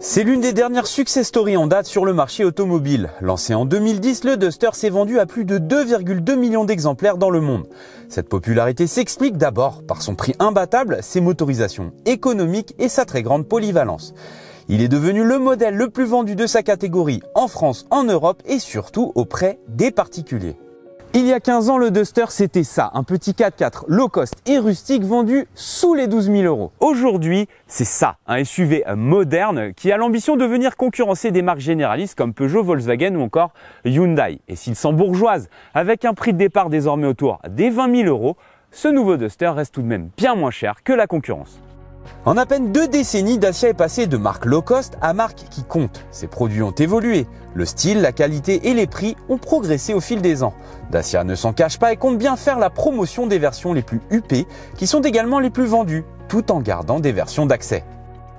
C'est l'une des dernières success stories en date sur le marché automobile. Lancé en 2010, le Duster s'est vendu à plus de 2,2 millions d'exemplaires dans le monde. Cette popularité s'explique d'abord par son prix imbattable, ses motorisations économiques et sa très grande polyvalence. Il est devenu le modèle le plus vendu de sa catégorie en France, en Europe et surtout auprès des particuliers. Il y a 15 ans, le Duster, c'était ça, un petit 4x4 low cost et rustique vendu sous les 12 000 euros. Aujourd'hui, c'est ça, un SUV moderne qui a l'ambition de venir concurrencer des marques généralistes comme Peugeot, Volkswagen ou encore Hyundai. Et s'il s'embourgeoise avec un prix de départ désormais autour des 20 000 euros, ce nouveau Duster reste tout de même bien moins cher que la concurrence. En à peine 2 décennies, Dacia est passé de marque low cost à marque qui compte. Ses produits ont évolué. Le style, la qualité et les prix ont progressé au fil des ans. Dacia ne s'en cache pas et compte bien faire la promotion des versions les plus huppées, qui sont également les plus vendues, tout en gardant des versions d'accès.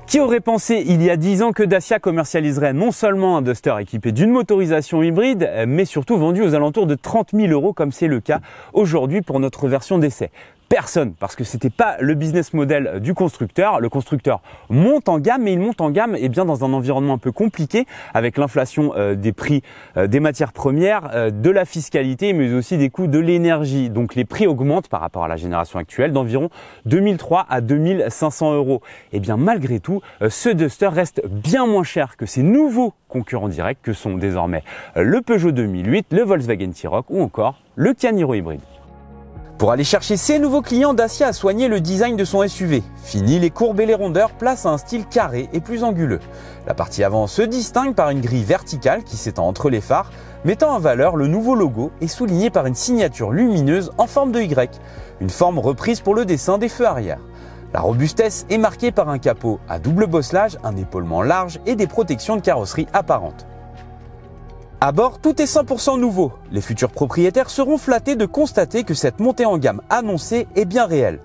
Qui aurait pensé il y a 10 ans que Dacia commercialiserait non seulement un Duster équipé d'une motorisation hybride, mais surtout vendu aux alentours de 30 000 euros comme c'est le cas aujourd'hui pour notre version d'essai? Personne, parce que c'était pas le business model du constructeur. Le constructeur monte en gamme, mais il monte en gamme bien dans un environnement un peu compliqué avec l'inflation des prix des matières premières, de la fiscalité, mais aussi des coûts de l'énergie. Donc les prix augmentent par rapport à la génération actuelle d'environ 2003 à 2500 euros. Et bien malgré tout, ce Duster reste bien moins cher que ses nouveaux concurrents directs que sont désormais le Peugeot 2008, le Volkswagen T-Roc ou encore le Kia Niro hybride. Pour aller chercher ses nouveaux clients, Dacia a soigné le design de son SUV. Fini les courbes et les rondeurs, place à un style carré et plus anguleux. La partie avant se distingue par une grille verticale qui s'étend entre les phares, mettant en valeur le nouveau logo et souligné par une signature lumineuse en forme de Y, une forme reprise pour le dessin des feux arrière. La robustesse est marquée par un capot à double bosselage, un épaulement large et des protections de carrosserie apparentes. À bord, tout est 100% nouveau. Les futurs propriétaires seront flattés de constater que cette montée en gamme annoncée est bien réelle.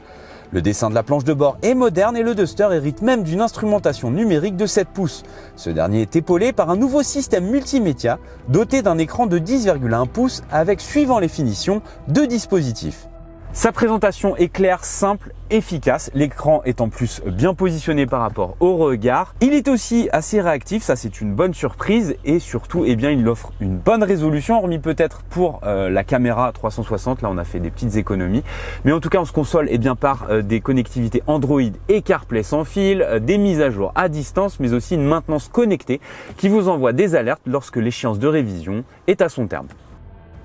Le dessin de la planche de bord est moderne et le Duster hérite même d'une instrumentation numérique de 7 pouces. Ce dernier est épaulé par un nouveau système multimédia doté d'un écran de 10,1 pouces avec, suivant les finitions, 2 dispositifs. Sa présentation est claire, simple, efficace. L'écran est en plus bien positionné par rapport au regard. Il est aussi assez réactif, ça c'est une bonne surprise et surtout il offre une bonne résolution, hormis peut-être pour la caméra 360. Là on a fait des petites économies. Mais en tout cas on se console par des connectivités Android et CarPlay sans fil, des mises à jour à distance, mais aussi une maintenance connectée qui vous envoie des alertes lorsque l'échéance de révision est à son terme.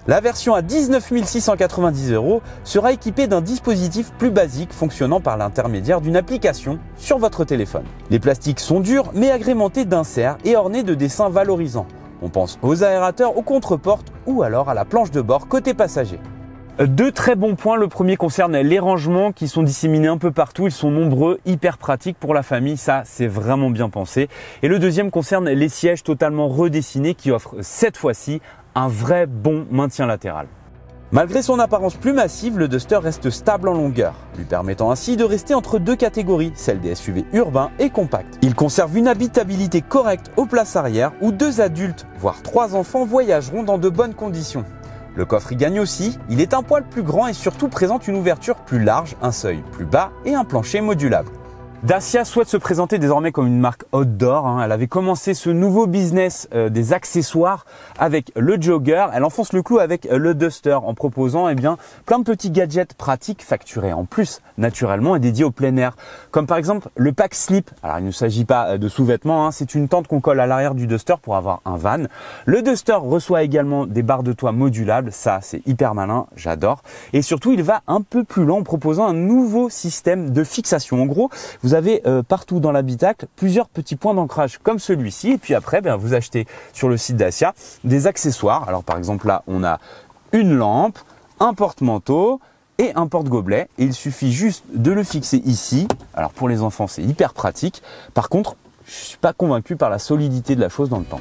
La version à 19 690 euros sera équipée d'un dispositif plus basique fonctionnant par l'intermédiaire d'une application sur votre téléphone. Les plastiques sont durs mais agrémentés d'inserts et ornés de dessins valorisants. On pense aux aérateurs, aux contreportes ou alors à la planche de bord côté passager. 2 très bons points. Le premier concerne les rangements qui sont disséminés un peu partout. Ils sont nombreux, hyper pratiques pour la famille. Ça, c'est vraiment bien pensé. Et le deuxième concerne les sièges totalement redessinés qui offrent cette fois-ci un vrai bon maintien latéral. Malgré son apparence plus massive, le Duster reste stable en longueur, lui permettant ainsi de rester entre 2 catégories, celle des SUV urbains et compacts. Il conserve une habitabilité correcte aux places arrière où 2 adultes, voire 3 enfants voyageront dans de bonnes conditions. Le coffre y gagne aussi, il est un poil plus grand et surtout présente une ouverture plus large, un seuil plus bas et un plancher modulable. Dacia souhaite se présenter désormais comme une marque outdoor. Elle avait commencé ce nouveau business des accessoires avec le Jogger. Elle enfonce le clou avec le Duster en proposant plein de petits gadgets pratiques facturés en plus naturellement et dédiés au plein air. Comme par exemple le pack slip. Alors il ne s'agit pas de sous-vêtements, c'est une tente qu'on colle à l'arrière du Duster pour avoir un van. Le Duster reçoit également des barres de toit modulables. Ça c'est hyper malin, j'adore. Et surtout il va un peu plus loin en proposant un nouveau système de fixation. En gros, vous avez partout dans l'habitacle plusieurs petits points d'ancrage comme celui-ci et puis après vous achetez sur le site Dacia des accessoires. Alors par exemple là on a une lampe, un porte-manteau et un porte-gobelet et il suffit juste de le fixer ici. Alors pour les enfants c'est hyper pratique. Par contre je suis pas convaincu par la solidité de la chose dans le temps.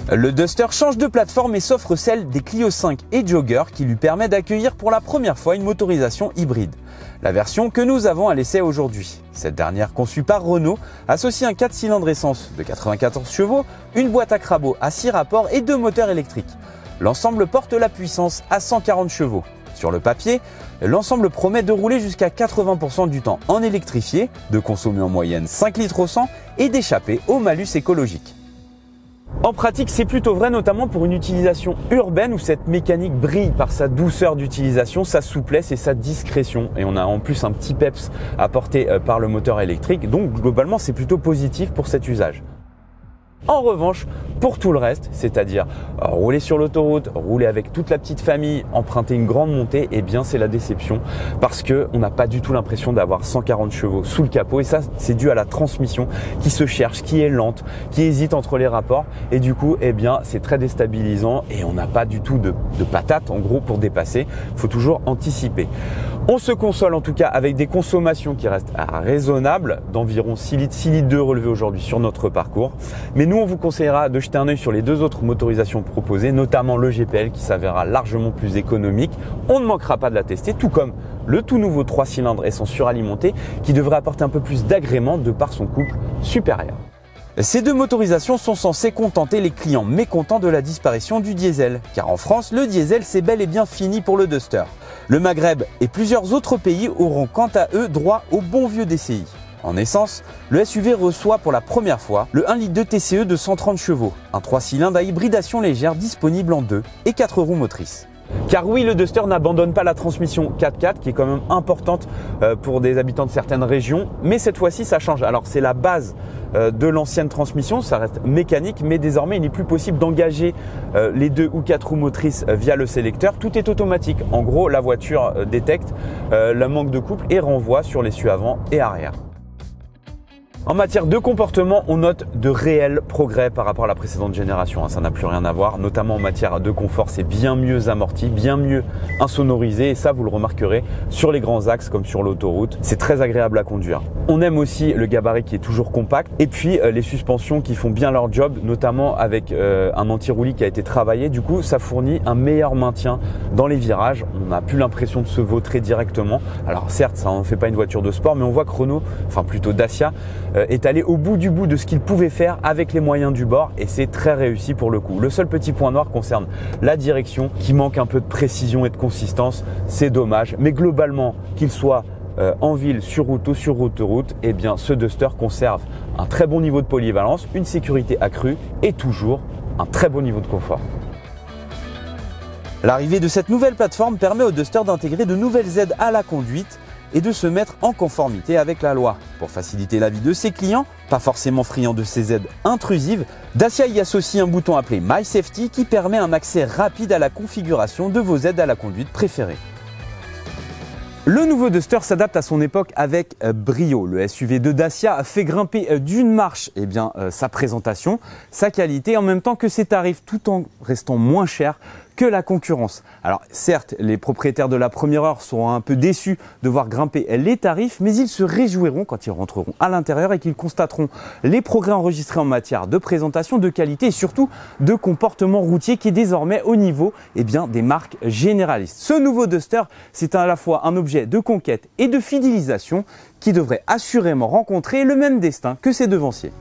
Le Duster change de plateforme et s'offre celle des Clio 5 et Jogger qui lui permet d'accueillir pour la première fois une motorisation hybride. La version que nous avons à l'essai aujourd'hui. Cette dernière, conçue par Renault, associe un 4 cylindres essence de 94 chevaux, une boîte à crabot à 6 rapports et 2 moteurs électriques. L'ensemble porte la puissance à 140 chevaux. Sur le papier, l'ensemble promet de rouler jusqu'à 80% du temps en électrifié, de consommer en moyenne 5 litres au 100 et d'échapper au malus écologique. En pratique, c'est plutôt vrai, notamment pour une utilisation urbaine où cette mécanique brille par sa douceur d'utilisation, sa souplesse et sa discrétion. Et on a en plus un petit peps apporté par le moteur électrique, donc globalement c'est plutôt positif pour cet usage. En revanche, pour tout le reste, c'est-à-dire rouler sur l'autoroute, rouler avec toute la petite famille, emprunter une grande montée, eh bien c'est la déception parce qu'on n'a pas du tout l'impression d'avoir 140 chevaux sous le capot et ça c'est dû à la transmission qui se cherche, qui est lente, qui hésite entre les rapports et du coup eh bien c'est très déstabilisant et on n'a pas du tout de patate en gros pour dépasser, il faut toujours anticiper. On se console en tout cas avec des consommations qui restent raisonnables, d'environ 6 litres 2 relevés aujourd'hui sur notre parcours. Mais nous, on vous conseillera de jeter un œil sur les deux autres motorisations proposées, notamment le GPL qui s'avérera largement plus économique. On ne manquera pas de la tester, tout comme le tout nouveau 3 cylindres essence suralimenté qui devrait apporter un peu plus d'agrément de par son couple supérieur. Ces deux motorisations sont censées contenter les clients mécontents de la disparition du diesel, car en France, le diesel c'est bel et bien fini pour le Duster. Le Maghreb et plusieurs autres pays auront quant à eux droit au bon vieux DCI. En essence, le SUV reçoit pour la première fois le 1 litre de TCE de 130 chevaux, un 3 cylindres à hybridation légère disponible en 2 et 4 roues motrices. Car oui, le Duster n'abandonne pas la transmission 4x4 qui est quand même importante pour des habitants de certaines régions, mais cette fois-ci ça change. Alors c'est la base de l'ancienne transmission, ça reste mécanique, mais désormais il n'est plus possible d'engager les 2 ou 4 roues motrices via le sélecteur, tout est automatique. En gros, la voiture détecte le manque de couple et renvoie sur l'essieu avant et arrière. En matière de comportement, on note de réels progrès par rapport à la précédente génération. Ça n'a plus rien à voir, notamment en matière de confort, c'est bien mieux amorti, bien mieux insonorisé et ça vous le remarquerez sur les grands axes comme sur l'autoroute. C'est très agréable à conduire. On aime aussi le gabarit qui est toujours compact et puis les suspensions qui font bien leur job, notamment avec un anti-roulis qui a été travaillé. Du coup, ça fournit un meilleur maintien dans les virages. On n'a plus l'impression de se vautrer directement. Alors certes, ça n'en fait pas une voiture de sport, mais on voit que Renault, enfin plutôt Dacia, est allé au bout de ce qu'il pouvait faire avec les moyens du bord et c'est très réussi pour le coup. Le seul petit point noir concerne la direction qui manque un peu de précision et de consistance, c'est dommage, mais globalement qu'il soit en ville, sur route ou sur autoroute, eh bien ce Duster conserve un très bon niveau de polyvalence, une sécurité accrue et toujours un très bon niveau de confort. L'arrivée de cette nouvelle plateforme permet au Duster d'intégrer de nouvelles aides à la conduite et de se mettre en conformité avec la loi. Pour faciliter la vie de ses clients, pas forcément friands de ces aides intrusives, Dacia y associe un bouton appelé My Safety qui permet un accès rapide à la configuration de vos aides à la conduite préférées. Le nouveau Duster s'adapte à son époque avec brio. Le SUV de Dacia a fait grimper d'une marche sa présentation, sa qualité, en même temps que ses tarifs, tout en restant moins cher que la concurrence. Alors certes, les propriétaires de la première heure seront un peu déçus de voir grimper les tarifs, mais ils se réjouiront quand ils rentreront à l'intérieur et qu'ils constateront les progrès enregistrés en matière de présentation, de qualité et surtout de comportement routier qui est désormais au niveau des marques généralistes. Ce nouveau Duster, c'est à la fois un objet de conquête et de fidélisation qui devrait assurément rencontrer le même destin que ses devanciers.